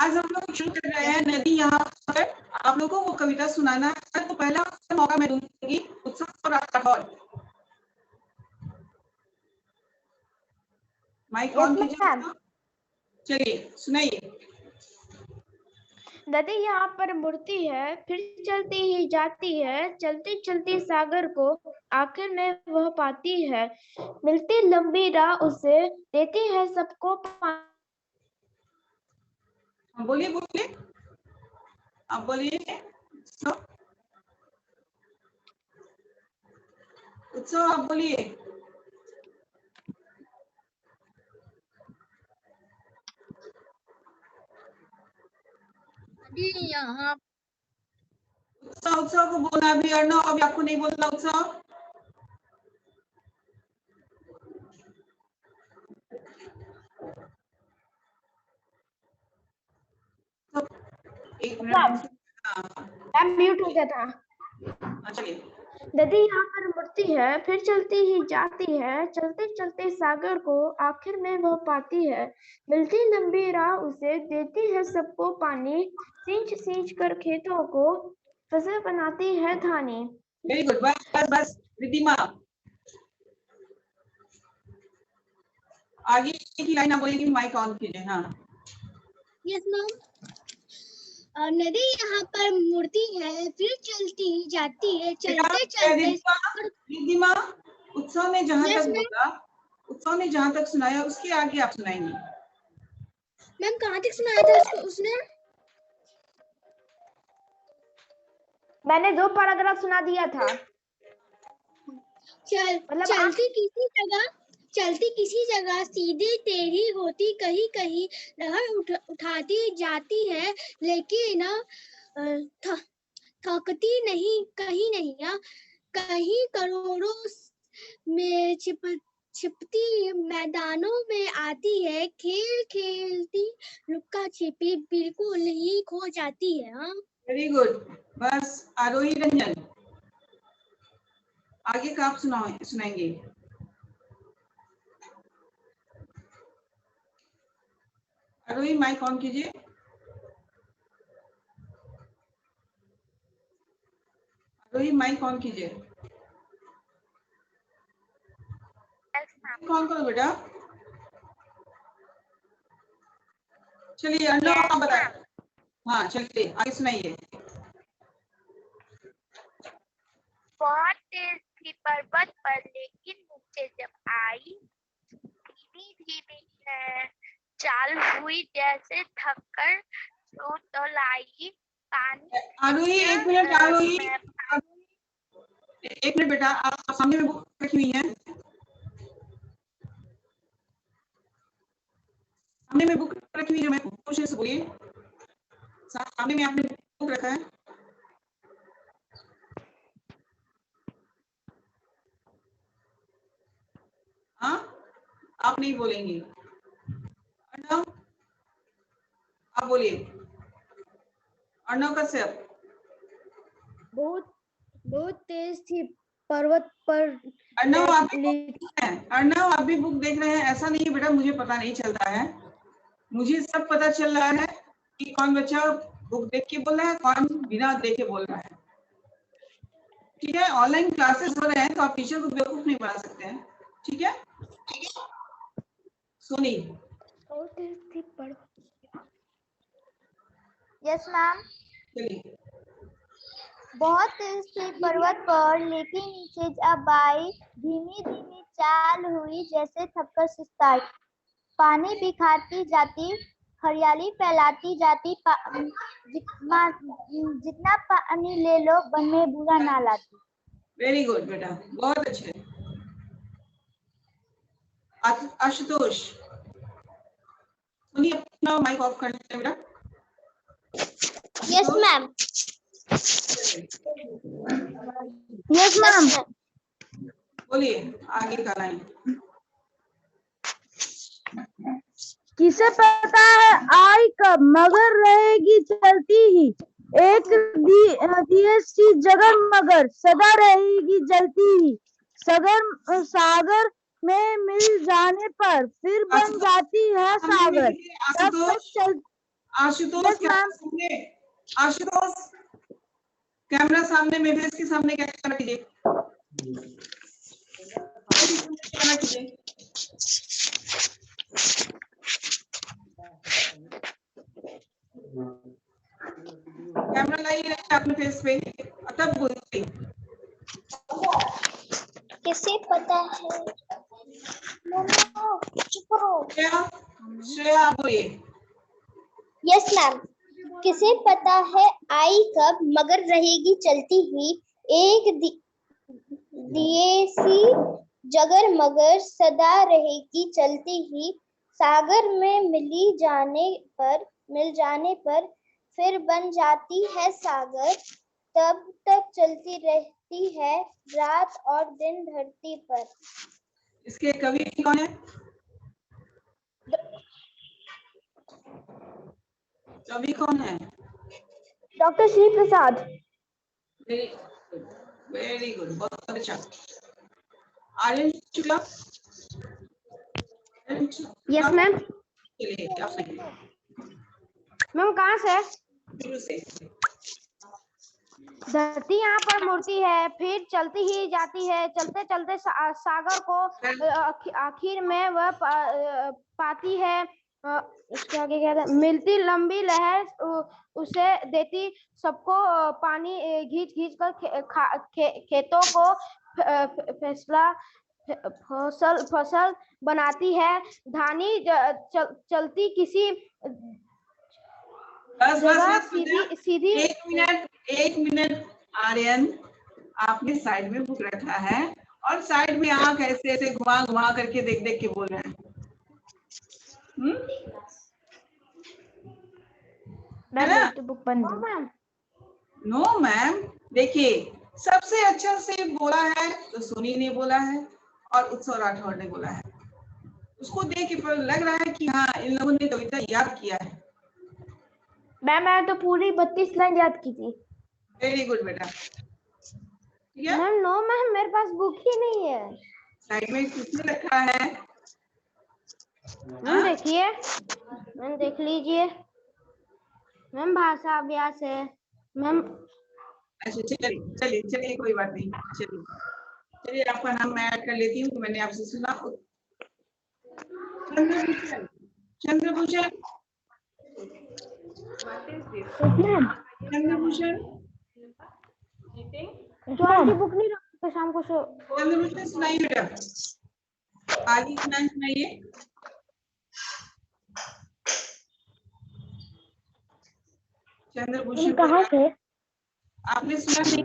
आज हम लोग शुरू कर रहे हैं नदी यहाँ पर। आप लोगों को वो कविता सुनाना है, तो पहला मौका मैं दूंगी उत्सव और राठौर। माइक ऑन कीजिए, चलिए सुनाइए। नदी यहाँ पर मुड़ती है, फिर चलती ही जाती है, चलती चलती सागर को आखिर में वह पाती है। मिलती लंबी राह उसे, देती है सबको पानी। बोलिए बोलिए, आप बोलिए। उत्सव आप बोलिए। यहाँ उत्सव को बोलना भी, अर्णव अभी आपको नहीं बोलना। उत्सव एक मिनट, म्यूट हो गया था। चलिए। नदी यहाँ पर मुड़ती है, फिर चलती ही जाती है, चलते चलते सागर को आखिर में वह पाती है। मिलती लंबी राह उसे, देती है सबको पानी, सींच सींच कर खेतों को फसल बनाती है धानी। वेरी गुड, बस बस बस। रिद्धिमा आगे की लाइन आप बोलेंगी, माइक ऑन कीजिए। हाँ यस मैम। नदी यहाँ पर मुड़ती है, फिर चलती ही जाती है, चलते चलते। रिद्धिमा, उत्सव ने जहाँ Yes, तक बोला, उत्सव ने जहाँ तक सुनाया, उसके आगे आप सुनाएंगी। मैम कहाँ तक सुनाया था उसने? मैंने 2 पैराग्राफ सुना दिया था। चलती किसी जगह सीधी टेढ़ी होती, कहीं कहीं लहर उठाती जाती है, लेकिन थकती नहीं, कहीं नहीं, कहीं करोड़ों में छिपती मैदानों में आती है, खेल खेलती लुक्का छिपी बिल्कुल ही खो जाती है। हाँ, वेरी गुड। बस आरोही रंजन, आगे का आप सुनाएंगे। आरोही माइक ऑन कीजिए। आरोही माइक ऑन कीजिए। कौन करो बेटा। चलिए अर्णव आप बताएं। हाँ चलिए आगे सुनाइए। बहुत तेज थी पर्वत पर, लेकिन नीचे जब आई धीमी धीमी चाल हुई, जैसे थककर तो लाई पानी। आरोही एक मिनट, आरोही एक मिनट बेटा, आप सामने में बुक रखी हुई है, सामने में बुक रखी हुई है, मैं क्वेश्चन से बोलिए। सामने में आपने बुक रखा है। हाँ आप नहीं बोलेंगी। अर्णव आप बोलिए। अर्णव कश्यप। बहुत तेज थी पर्वत पर। अर्णव आप भी बुक देख रहे हैं? ऐसा नहीं है बेटा, मुझे पता नहीं चलता है, मुझे सब पता चल रहा है कि कौन बच्चा बुक देख के बोल रहा है, कौन बिना देखे बोल रहा है। ठीक है, ऑनलाइन क्लासेस हो रहे हैं तो आप टीचर को बेवकूफ नहीं बना सकते हैं। ठीक है सोनी। Yes ma'am. चलिए। बहुत तेज थी पर्वत पर, लेकिन नीचे जब आई धीमी धीमी चाल हुई, जैसे थककर सुस्ताई। पानी बिखारती जाती, हरियाली फैलाती जाती, जितना पानी ले लो मन में बुरा ना लाती। वेरी गुड बेटा, बहुत अच्छे। आशुतोष सुनिए, अपना माइक ऑफ कर लेते बेटा। Yes ma'am. Yes ma'am. बोलिए आगे का लाइन। किसे पता है आई कब, मगर रहेगी चलती ही, एक दिए सी जगर मगर सदा रहेगी जलती ही। सागर में मिल जाने पर फिर बन जाती है सागर। आशुतोष कैमरा सामने में फेस के सामने कैमरा कीजिए। कैमरा कीजिए। कैमरा लाइए अपने फेस पे, तब बोलिए। किसे पता है? चुप रहो। श्रेया बोलिए। Yes ma'am. किसे पता है आई कब मगर रहेगी चलती हुई, एक दिए सी जगर मगर सदा रहेगी चलती ही, सागर में मिल जाने पर फिर बन जाती है सागर, तब तक चलती रहती है रात और दिन धरती पर। इसके कवि कौन है? कवि कौन है? Doctor Shri Prasad. Very good, बहुत अच्छा। आर्यन शुक्ला। Yes ma'am. चलिए आप सही। मैम कहाँ से? शुरू से। धरती यहाँ पर मुड़ती है, फिर चलती ही जाती है, चलते चलते सागर को आखिर में वह पाती है। उसके आगे क्या था? मिलती लंबी लहर उसे देती सबको पानी, घींच घींच कर खेतों को फसल बनाती है, धानी चलती किसी बस सीधी। एक मिनट आर्यन, आपने साइड में बुक रखा है और साइड में आंख ऐसे ऐसे घुमा घुमा करके देख देख के बोल रहे हैं। बुक बंद। नो मैम, देखिए सबसे अच्छा से बोला है तो सोनी ने बोला है और उत्सव राठौर ने बोला है। उसको देख के लग रहा है कि हाँ इन लोगों ने कविता याद किया है। मैम मैंने तो पूरी 32 लाइन याद की थी। वेरी गुड बेटा। मैम नो मैम, मेरे पास बुक ही नहीं है। साइड में किसने रखा है? मैम देखिए, मैम देख लीजिए। मैम भाषा अभ्यास है मैम। अच्छा चलिए कोई बात नहीं। चलिए आपका नाम मैं ऐड कर लेती हूँ। मैंने आपसे सुना चंद्रभूषण। बुक नहीं रखते शाम को। चंद्रभूषण सुनाइए बेटा, आगे सुनाइए। चंद्रभूषण कहाँ से? आपने सुना नहीं?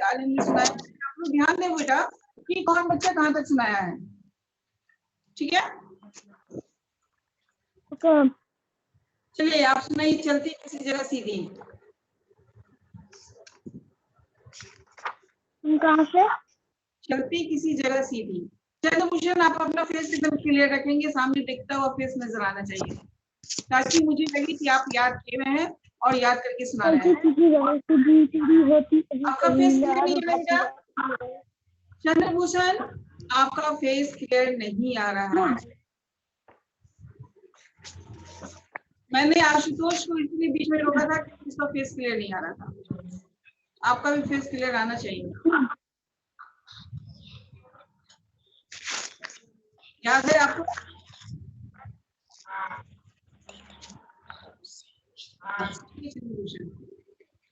आलिम ने सुनाया। आप लोग ध्यान दें बेटा कि कौन बच्चा कहाँ तक सुनाया है। ठीक है, चलिए आप सुनाइए। चलती किसी जगह सीधी। कहाँ से? चलती किसी जगह सीधी। चंद्रभूषण आप अपना फेस एकदम क्लियर रखेंगे, सामने दिखता हुआ फेस नजर आना चाहिए, ताकि मुझे लगे कि आप याद किए हुए हैं और याद करके सुना रहे हैं। आपका फेस क्लियर नहीं है बेटा। चंद्रभूषण आपका फेस क्लियर नहीं आ रहा है। मैंने आशुतोष को इसलिए बीच में रोका था कि उसका फेस क्लियर नहीं आ रहा था। आपका भी फेस क्लियर आना चाहिए। याद है आपको?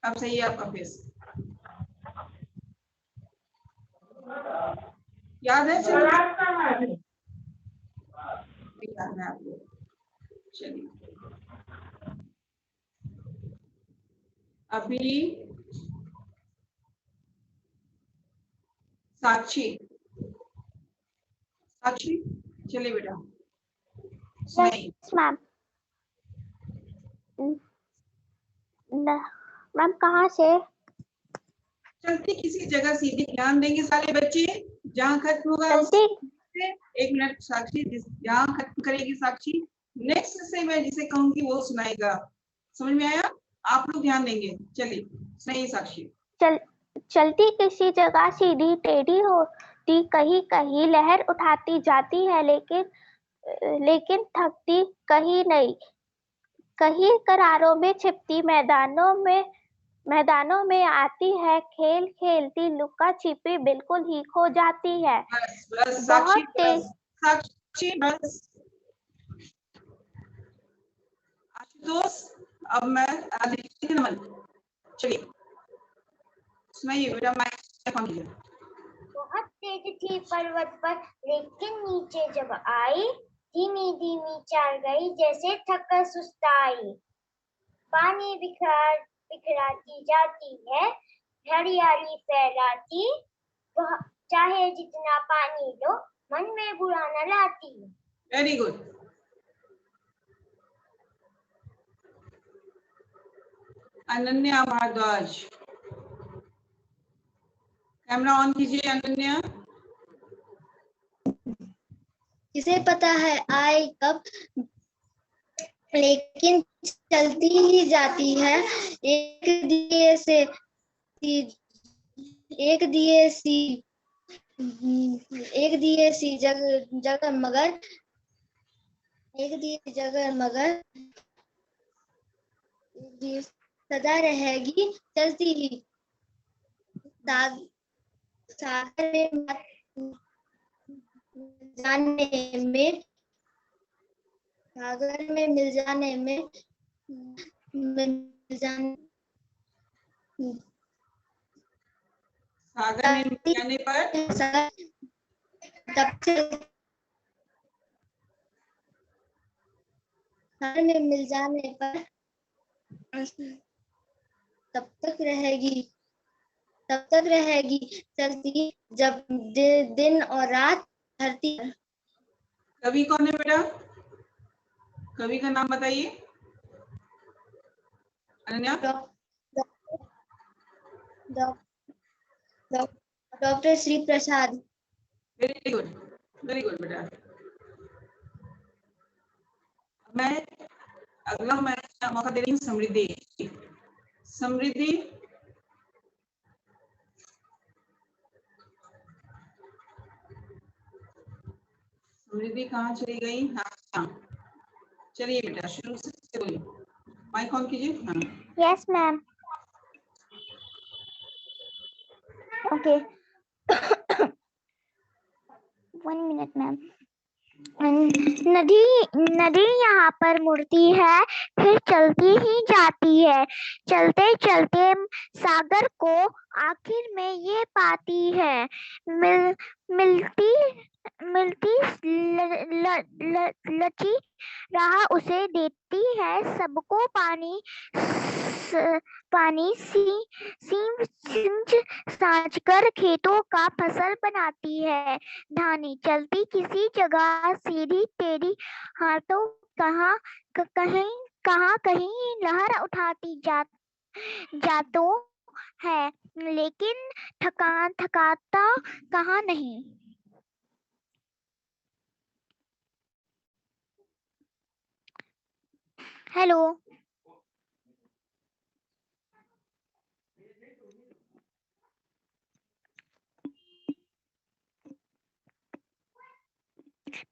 अब सही है आपका फेस। याद है? याद है आपको? चलिए अभी साक्षी चलिए बेटा सुनाइए। मैम कहाँ से? चलती किसी जगह सीधी। ध्यान देंगे सारे बच्चे। जहाँ खत्म होगा एक मिनट साक्षी, जहाँ खत्म करेगी साक्षी नेक्स्ट से मैं जिसे कहूंगी वो सुनाएगा। समझ में आया? आप लोग ध्यान देंगे। चलिए सुनाइए साक्षी। चलती किसी जगह सीधी टेढ़ी होती, कहीं कहीं लहर उठाती जाती है, लेकिन थकती कहीं नहीं। कहीं करारों में छिपती मैदानों में आती है, खेल खेलती लुका छिपी बिल्कुल ही खो जाती है। बस बस बहुत साक्षी, तेज साक्षी बस। आशुतोष, अब मैं नमन, चलिए सुनाइए बेटा, माइक ऑन कीजिए। बहुत तेज थी पर्वत पर, लेकिन नीचे जब आई धीमी धीमी चाल गई जैसे थककर सुस्ताई। पानी बिखराती जाती है, हरियाली फैलाती, वह चाहे जितना पानी लो मन में बुरा न लाती। Very good. Ananya Bhardwaj, camera on कीजिए अनन्या। किसे पता है आए कब, लेकिन चलती ही जाती है। एक दिए सी जगह मगर सदा रहेगी चलती ही। सागर में मिल जाने पर सागर में मिल जाने पर तब तक रहेगी चलती, जब दिन और रात धरती। कवि कौन है बेटा? कवि का नाम बताइए Ananya. Doctor Shri Prasad. Very good बेटा। मैं अगला मौका दे रही हूँ समृद्धि। समृद्धि, समृद्धि कहाँ चली गई? हाँ चलिए बेटा शुरू से बोलिए, माइक ऑन कीजिए। हाँ yes ma'am. Okay 1 minute ma'am. नदी यहाँ पर मुड़ती है, फिर चलती ही जाती है। चलते चलते सागर को आखिर में ये पाती है। मिलती लची राह उसे देती है, सबको पानी सींच साँच कर खेतों का फसल बनाती है। धानी चलती किसी जगह सीधी टेढ़ी, हाथों कहीं लहर उठाती जातो है, लेकिन थकाता कहाँ नहीं। हेलो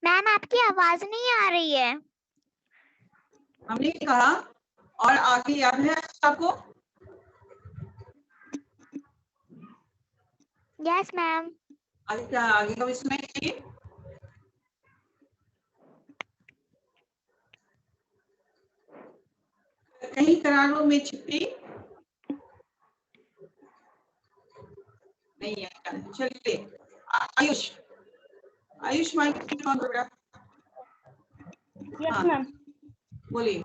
मैम, आपकी आवाज नहीं आ रही है। हमने कहा और आगे याद है आपको? Yes ma'am. आगे का भी सुनाइए। कहीं करारों में छिपी नहीं है। चलिए आयुष माइक ऑन करो। Yes ma'am. बोलिए।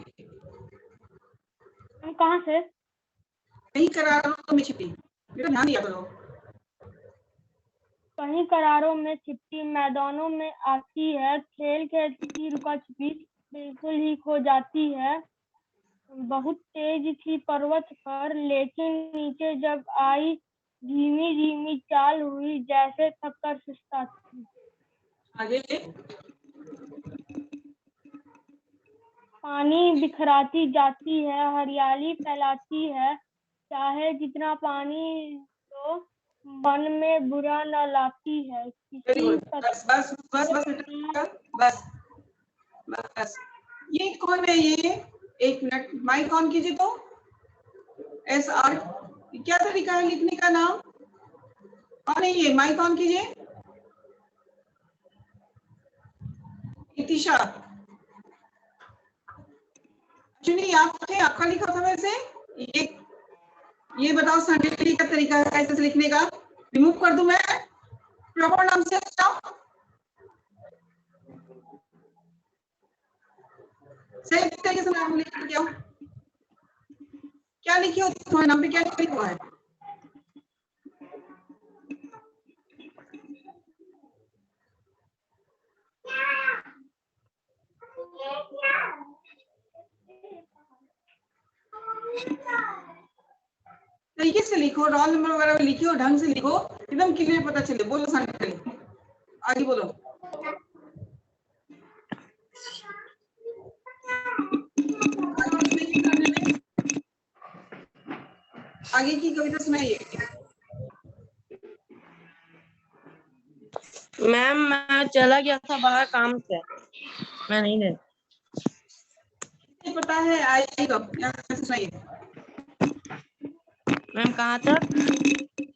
कहाँ से? कहीं करारों में छिपी, बेटा ध्यान दिया करो। कहीं करारों में छिपती मैदानों में आती है, खेल खेलती लुका छिपी बिल्कुल ही खो जाती है। बहुत तेज थी पर्वत पर, लेकिन नीचे जब आई धीमी धीमी चाल हुई जैसे थककर सुस्ता थी। आगे पानी बिखराती जाती है, हरियाली फैलाती है, चाहे जितना पानी लो मन में बुरा न लाती है। बस ये कौन है? ये एक मिनट, माइक ऑन कीजिए। तो SR क्या तरीका है लिखने का? नाम कौन है ये? माइक ऑन कीजिए। इतिशा, चुनिए, आप थे, आपका लिखा था वैसे। ये बताओ संडे का तरीका है कैसे लिखने का? रिमूव कर दूं मैं? प्रॉपर नाम से सही तरीके से नाम लिख के आओ। क्या लिखे हो तुम्हारे नाम पे? क्या लिखा हुआ है? तरीके से लिखो, रोल नंबर वगैरह लिखो, ढंग से लिखो, एकदम क्लियर पता चले। बोलो संडे, आगे बोलो। आगे की कविता सुनाइए। मैम मैं चला गया था बाहर काम से, मैं नहीं दे। पता है आई कब? सुनाइए मैम कहाँ तक?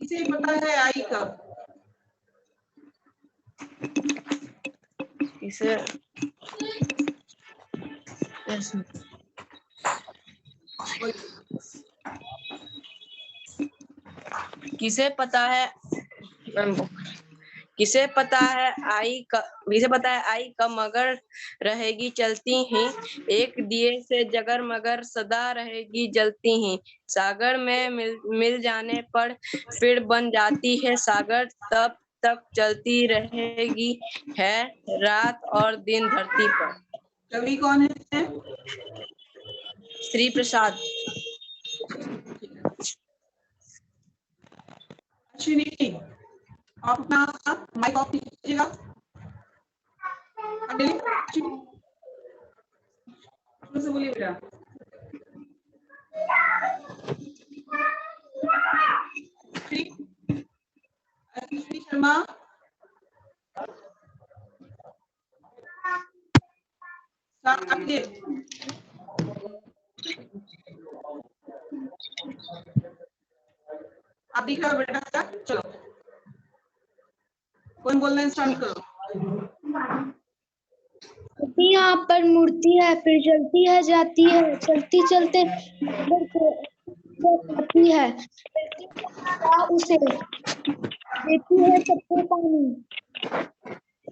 इसे पता है आई कब? इसे किसे पता है? किसे पता है आई कब मगर रहेगी चलती ही, एक दिए से जगर मगर सदा रहेगी जलती ही। सागर में मिल जाने पर फिर बन जाती है सागर, तब तक चलती रहेगी है रात और दिन धरती पर। कवि कौन है? श्री प्रसाद। अश्विनी, आप अपना माइक ऑफ कीजिएगा। से बोलिए बेटा। अश्विनी शर्मा, आप दिख रहे हो बेटा? चलो कौन बोलना है? स्टार्ट करो। यहाँ पर मूर्ति है, फिर चलती है जाती है, चलती चलते आती है, उसे देती है सबको पानी,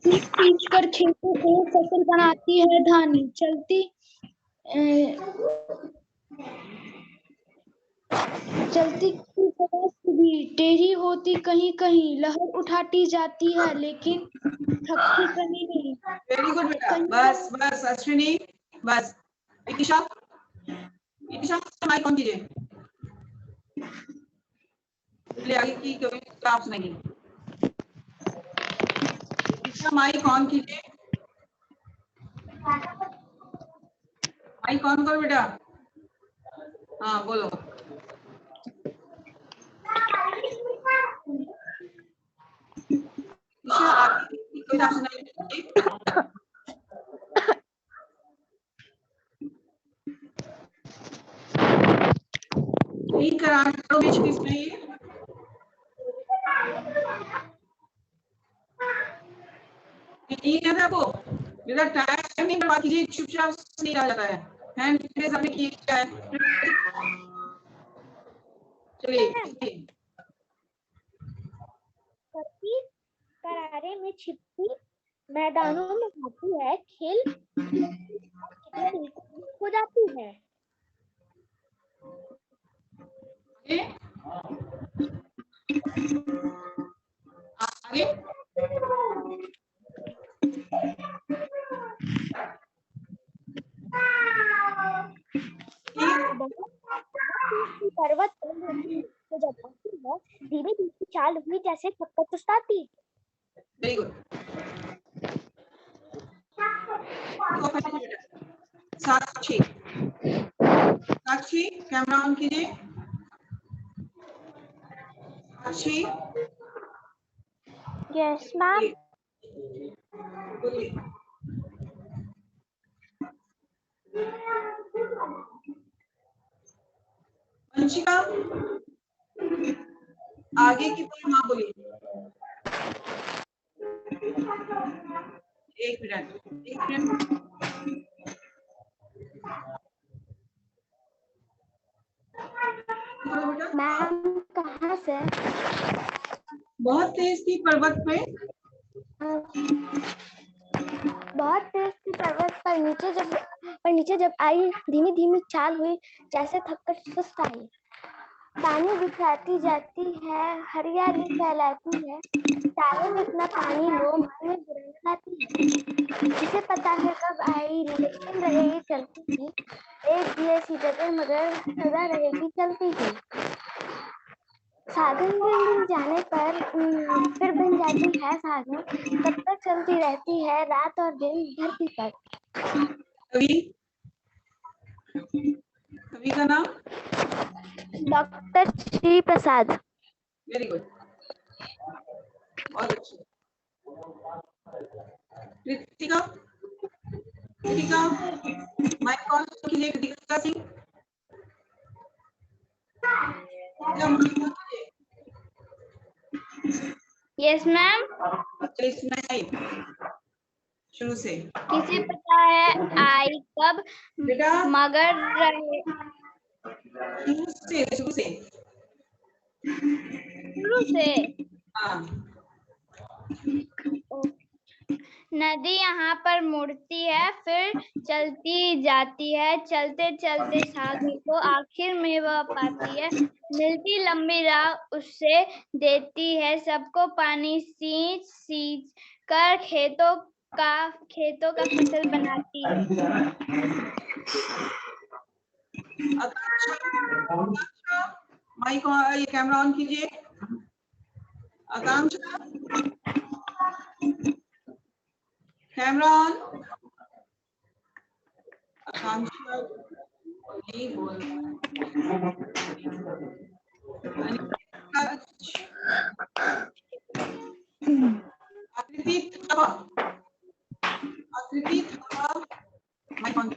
सींच कर खेतों को फसल बनाती है धानी। चलती भी टेढ़ी होती कहीं कहीं, लहर उठाती जाती है लेकिन थकती कहीं नहीं। वेरी गुड बेटा, बस बस अश्विनी, बस। इतिशा, माइक ऑन कीजिए। आगे की कविता आप सुनाइए। इतिशा माइक ऑन कीजिए, माइक ऑन करो बेटा। हाँ बोलो। आगे की कविता आप सुनाइए। बीच की सुनाइए। ठीक है आपको मेरा टाइम नहीं बर्बाद कीजिए, चुपचाप नहीं रह जाता है। हैंड रेज आपने किया है, चलिए। करारे में छिपती मैदानों में आती है, खेल हो जाती है। आगे पर्वत हो जाती है, धीरे धीरे चाल हुई जैसे थक्कर सुस्ताती। Very good. Sakshi, Sakshi camera on कीजिए। Sakshi, yes ma'am. वंशिका आगे की कोई माँ बोली। एक मिनट। मैम कहाँ से? बहुत तेज थी पर्वत पे। बहुत तेज थी पर्वत पर, नीचे जब आई धीमी धीमी चाल हुई जैसे थककर सुस्त आई। पानी बिखराती जाती है, हरियाली फैलाती है, चारों जितना पानी लो मन में बुराई लाती है। जिसे पता है कब आई लेकिन रहेगी चलती ही, एक दिए सी जगह मगर सदा रहेगी चलती ही। साधन बन जाने पर फिर बन जाती है साधन, तब तक चलती रहती है रात और दिन धरती पर। कवि का नाम doctor Shri Prasad. Very good, बहुत अच्छे। कृतिका माइक ऑन कीजिए। Kritika Singh yes ma'am. शुरू से। किसे पता है आई कब बेटा मगर रहे? शुरू से। हाँ। नदी यहाँ पर मुड़ती है फिर चलती जाती है, चलते चलते सागर को आखिर में वह पाती है। मिलती लंबी राह उससे देती है सबको पानी, सींच सींच कर खेतों का फसल बनाती है। माइक ये कैमरा ऑन कीजिए। आकांक्षा कैमरा ऑन। आकांक्षा नहीं बोल आकृति माइक ऑन।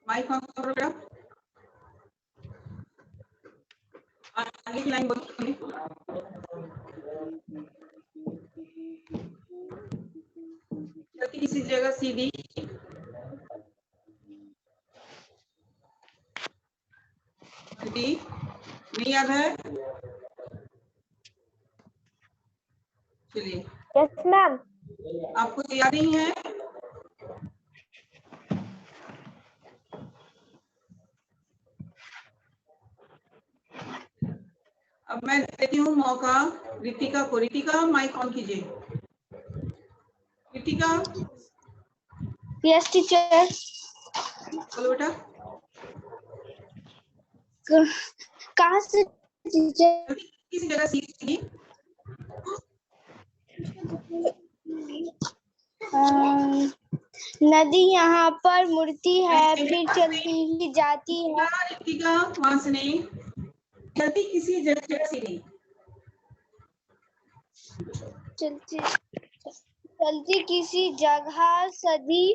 माइक ऑन करो बेटा। आगे की लाइन बोलिए। चलती किसी जगह सीधी नहीं याद है? चलिए। Yes ma'am. आपको याद नहीं है? अब मैं देती हूँ मौका रितिका को। रितिका माइक ऑन कीजिए। रितिका। Yes teacher. बोलो बेटा। कहाँ से टीचर? किसी जगह सीधी नदी यहाँ पर मुड़ती है फिर चलती ही जाती है। रितिका वहां से नहीं, चलती किसी जगह सीधी। चलती किसी जगह सदी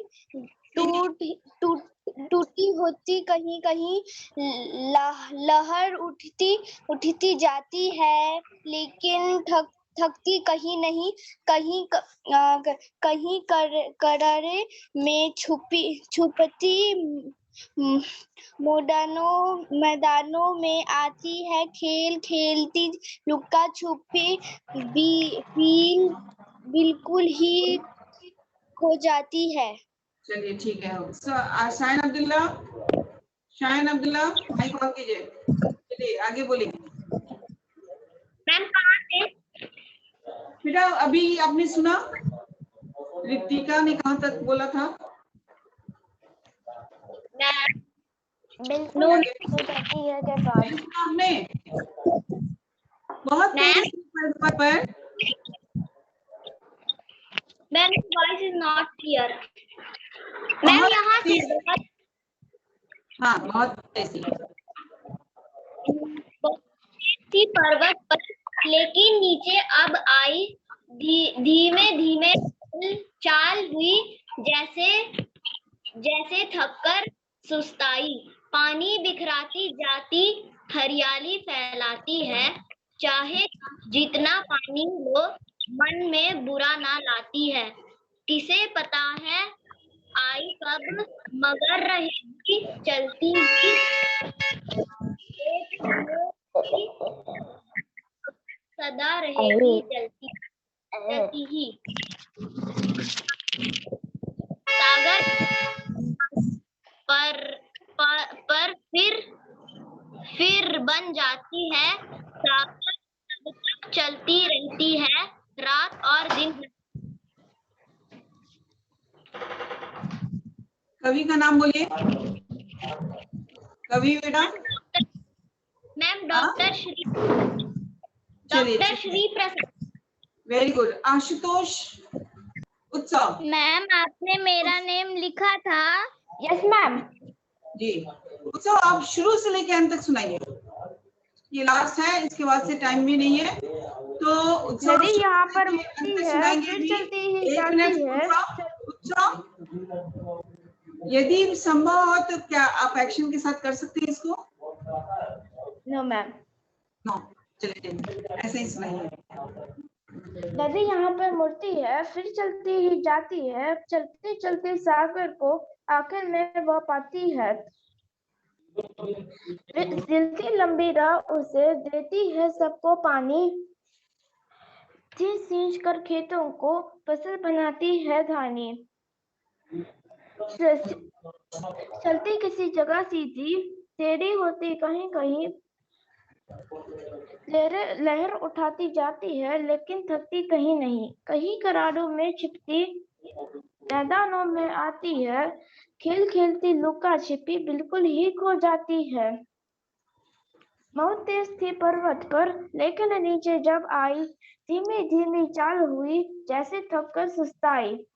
टूटी होती कहीं कहीं लहर उठती जाती है लेकिन थकती कहीं नहीं, कहीं करारे में छुपती मैदानों में आती है खेल खेलती लुका छुपी बिल्कुल ही खो जाती है। चलिए ठीक है। शायन अब्दुल्ला माइक ऑन कीजिए। चलिए आगे बोलिए। मैम कहाँ से? बेटा अभी आपने सुना रितिका ने कहाँ तक बोला था? बिल्कुल आपने बहुत तेज पर ma'am voice is not clear. Ma'am यहाँ से हाँ बहुत तेज पर्वत पर लेकिन नीचे अब आई धीमे धीमे चाल हुई जैसे थककर सुस्ताई। पानी बिखराती जाती हरियाली फैलाती है, चाहे जितना पानी लो मन में बुरा ना लाती है। किसे पता है आई कब मगर रहेगी चलती ही, सदा रहेगी चलती ही। सागर पर फिर बन जाती है, सागर चलती रहती है रात और दिन। कवि का नाम बोलिए। कवि बेटा? Ma'am doctor Shri Prasad. Very good. Ashutosh, Utsav. Ma'am आपने मेरा नेम लिखा था। Yes ma'am. जी उत्सव, आप शुरू से लेकर अंत तक सुनाइए। ये लास्ट है, इसके बाद से टाइम भी नहीं है, तो उत्सव नदी यहाँ पर मुड़ती है फिर चलती ही जाती है। उत्सव, यदि संभव हो तो क्या आप एक्शन के साथ कर सकते हैं इसको? No ma'am. नो, चलिए ऐसे ही सुनाइए। नदी यहाँ पर मुड़ती है फिर चलती ही जाती है, चलते चलते सागर को आखिर में वह पाती है। सिलती लंबी राह उसे देती है सबको पानी, सींच कर खेतों को फसल बनाती है धानी। चलती किसी जगह सीधी, टेढ़ी होती कहीं कहीं, लहर उठाती जाती है लेकिन थकती कहीं नहीं। कहीं करारों में छिपती मैदानों में आती है, खेल खेलती लुका छिपी बिल्कुल ही खो जाती है। बहुत तेज थी पर्वत पर लेकिन नीचे जब आई, धीमी धीमी चाल हुई जैसे थककर सुस्ताई।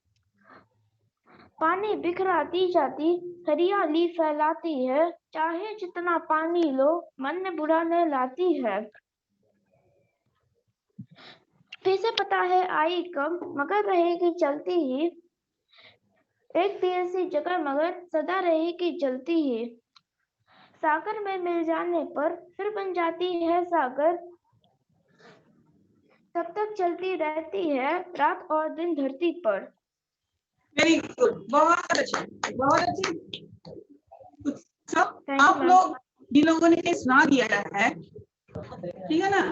पानी बिखराती जाती हरियाली फैलाती है, चाहे जितना पानी लो मन में बुरा न लाती है। फिर से पता है आई कब मगर रहेगी चलती ही, एक भी ऐसी जगह मगर सदा रहेगी जलती ही। सागर में मिल जाने पर फिर बन जाती है सागर, तब तक चलती रहती है रात और दिन धरती पर। वेरी गुड, बहुत अच्छे, बहुत अच्छे। सब Thank you, आप ma'am. लोग जिन लोगों ने सुना दिया है, ठीक है ना?